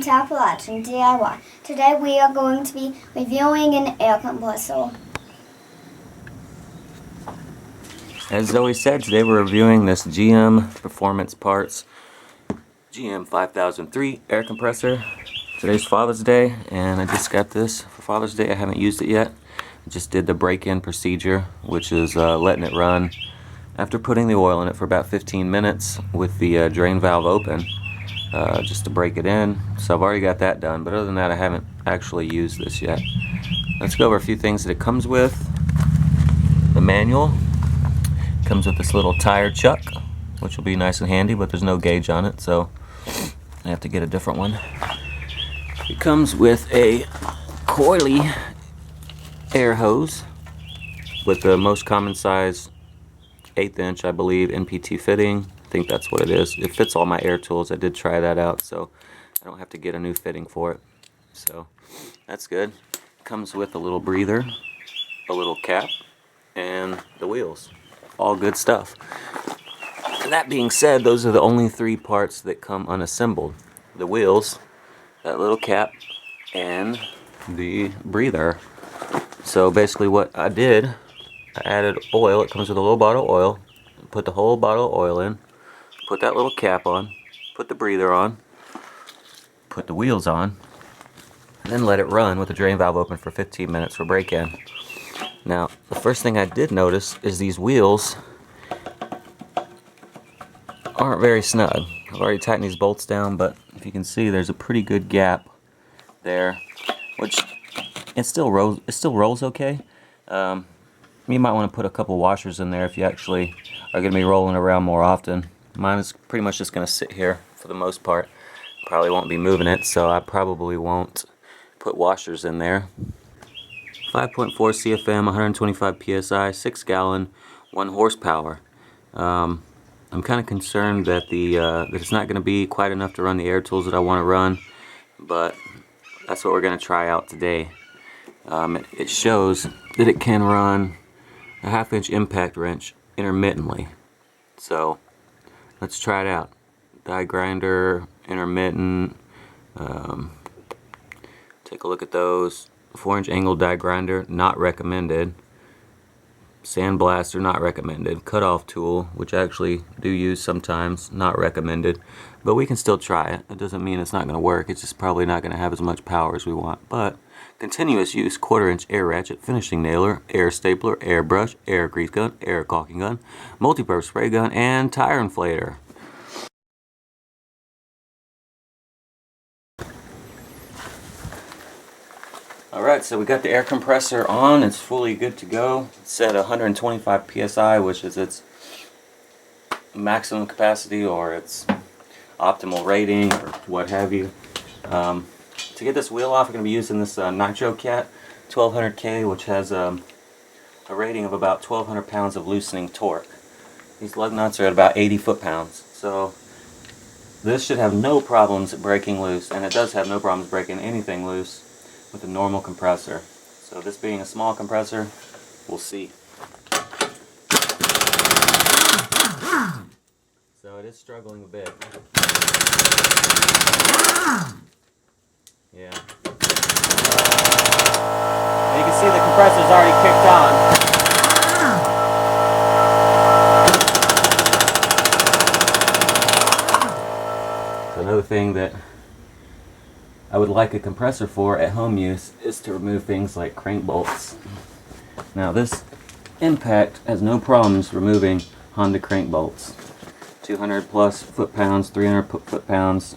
Untitled Chapter and DIY. Today we are going to be reviewing an air compressor. As Zoe said, today we're reviewing this GM Performance Parts GM5003 air compressor. Today's Father's Day and I just got this for Father's Day. I haven't used it yet. I just did the break-in procedure, which is letting it run after putting the oil in it for about 15 minutes with the drain valve open, just to break it in. So I've already got that done, but other than that I haven't actually used this yet. Let's go over a few things that it comes with. The manual comes with this little tire chuck, which will be nice and handy, but there's no gauge on it, so I have to get a different one. It comes with a coily air hose with the most common size 1/8 inch, I believe, NPT fitting. I think that's what it is. It fits all my air tools. I did try that out, so I don't have to get a new fitting for it. So that's good. It comes with a little breather, a little cap, and the wheels. All good stuff. And that being said, those are the only 3 parts that come unassembled. The wheels, that little cap, and the breather. So basically what I did, I added oil. It comes with a little bottle of oil. Put the whole bottle of oil in, put that little cap on, put the breather on, put the wheels on, and then let it run with the drain valve open for 15 minutes for break-in. Now, the first thing I did notice is these wheels aren't very snug. I've already tightened these bolts down, but if you can see, there's a pretty good gap there, which it still rolls okay. You might want to put a couple washers in there if you actually are going to be rolling around more often. Mine is pretty much just going to sit here for the most part. Probably won't be moving it, so I probably won't put washers in there. 5.4 CFM, 125 PSI, 6 gallon, 1 horsepower. I'm kind of concerned that that it's not going to be quite enough to run the air tools that I want to run, but that's what we're going to try out today. It shows that it can run a 1/2 inch impact wrench intermittently. So let's try it out. Die grinder, intermittent. Take a look at those. 4-inch angle die grinder, not recommended. Sandblaster, not recommended. Cutoff tool, which I actually do use sometimes, not recommended. But we can still try it. It doesn't mean it's not going to work. It's just probably not going to have as much power as we want. But continuous use, 1/4 inch air ratchet, finishing nailer, air stapler, air brush, air grease gun, air caulking gun, multi-purpose spray gun, and tire inflator. Alright, so we got the air compressor on. It's fully good to go. It's set 125 PSI, which is its maximum capacity or its optimal rating or what have you. To get this wheel off, we're going to be using this Nitro Cat 1200K, which has a rating of about 1,200 pounds of loosening torque. These lug nuts are at about 80 foot-pounds, so this should have no problems breaking loose, and it does have no problems breaking anything loose with a normal compressor. So this being a small compressor, we'll see. So it is struggling a bit. Yeah. And you can see the compressor's already kicked on. So another thing that I would like a compressor for at home use is to remove things like crank bolts. Now this Impact has no problems removing Honda crank bolts. 200 plus foot-pounds, 300 foot-pounds,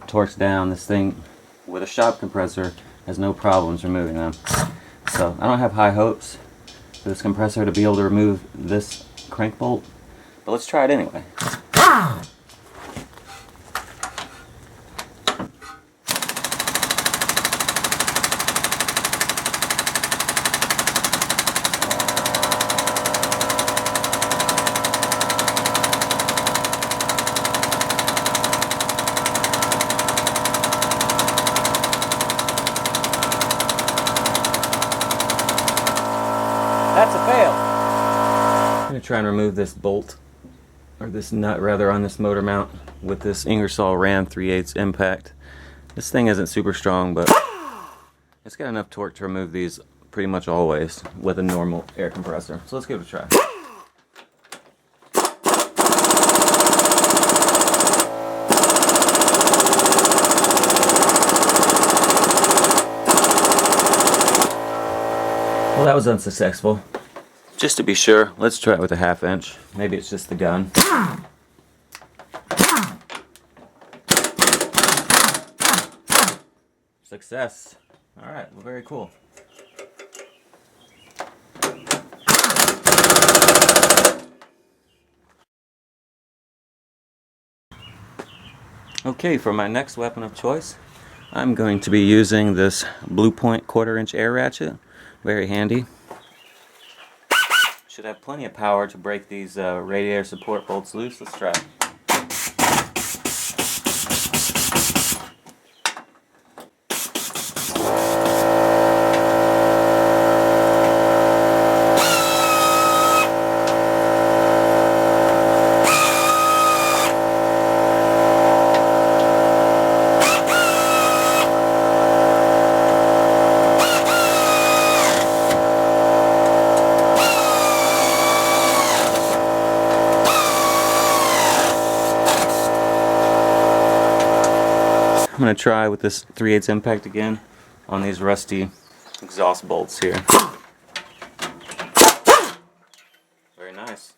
torques down. This thing with a shop compressor has no problems removing them. So I don't have high hopes for this compressor to be able to remove this crank bolt, but let's try it anyway. That's a fail. I'm going to try and remove this bolt, or this nut rather, on this motor mount with this Ingersoll Rand 3/8 Impact. This thing isn't super strong, but it's got enough torque to remove these pretty much always with a normal air compressor. So let's give it a try. Well, that was unsuccessful. Just to be sure, let's try it with a 1/2 inch. Maybe it's just the gun. Success. Alright, well, very cool. Okay, for my next weapon of choice, I'm going to be using this Blue Point 1/4 inch air ratchet. Very handy. Should have plenty of power to break these radiator support bolts loose. Let's try. I'm going to try with this 3/8 impact again on these rusty exhaust bolts here. Very nice.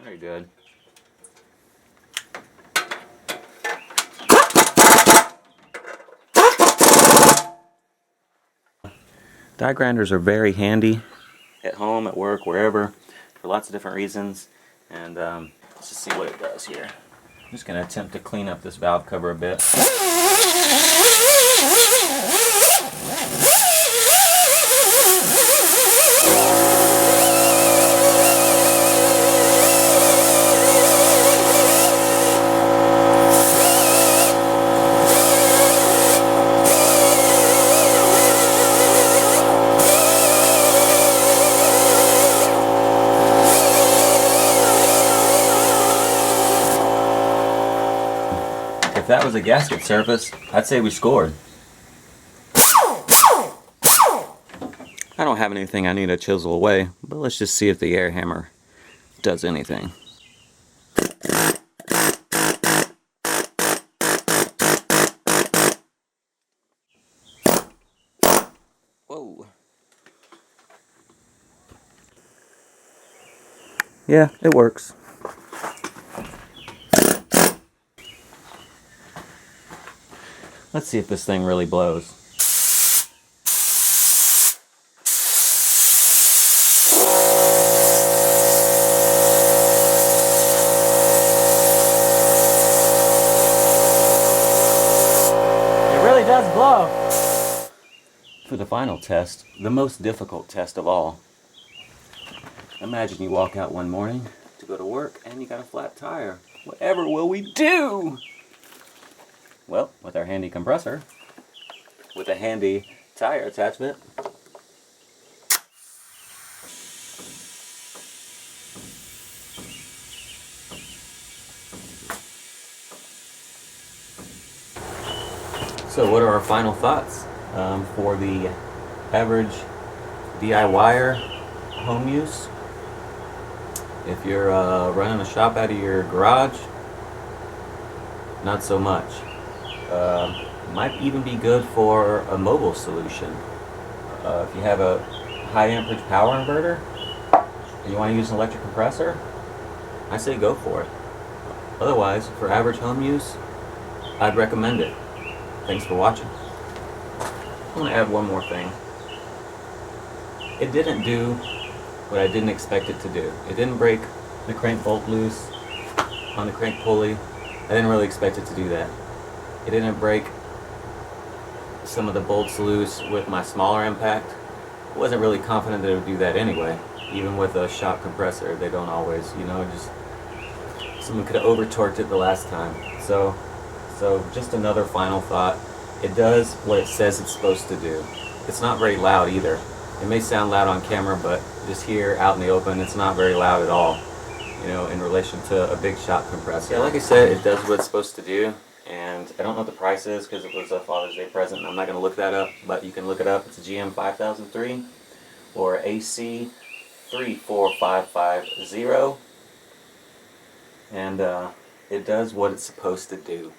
Very good. Die grinders are very handy at home, at work, wherever, for lots of different reasons. And let's just see what it does here. I'm just going to attempt to clean up this valve cover a bit. If that was a gasket surface, I'd say we scored. I don't have anything I need to chisel away, but let's just see if the air hammer does anything. Whoa. Yeah, it works. Let's see if this thing really blows. It really does blow. For the final test, the most difficult test of all. Imagine you walk out one morning to go to work and you got a flat tire. Whatever will we do? Well, with our handy compressor, with a handy tire attachment, so what are our final thoughts for the average DIYer home use? If you're running a shop out of your garage, not so much. Might even be good for a mobile solution. If you have a high amperage power inverter and you want to use an electric compressor, I say go for it. Otherwise, for average home use, I'd recommend it. Thanks for watching. I want to add one more thing. It didn't do what I didn't expect it to do. It didn't break the crank bolt loose on the crank pulley. I didn't really expect it to do that. It didn't break some of the bolts loose with my smaller impact. I wasn't really confident that it would do that anyway. Even with a shop compressor, they don't always, you know, just someone could have over torqued it the last time. So just another final thought. It does what it says it's supposed to do. It's not very loud either. It may sound loud on camera, but just here out in the open, it's not very loud at all. you know, in relation to a big shop compressor. Yeah, like I said, it does what it's supposed to do, and I don't know what the price is because it was a Father's Day present, and I'm not going to look that up, but you can look it up. It's a GM5003 or AC 34550, and it does what it's supposed to do.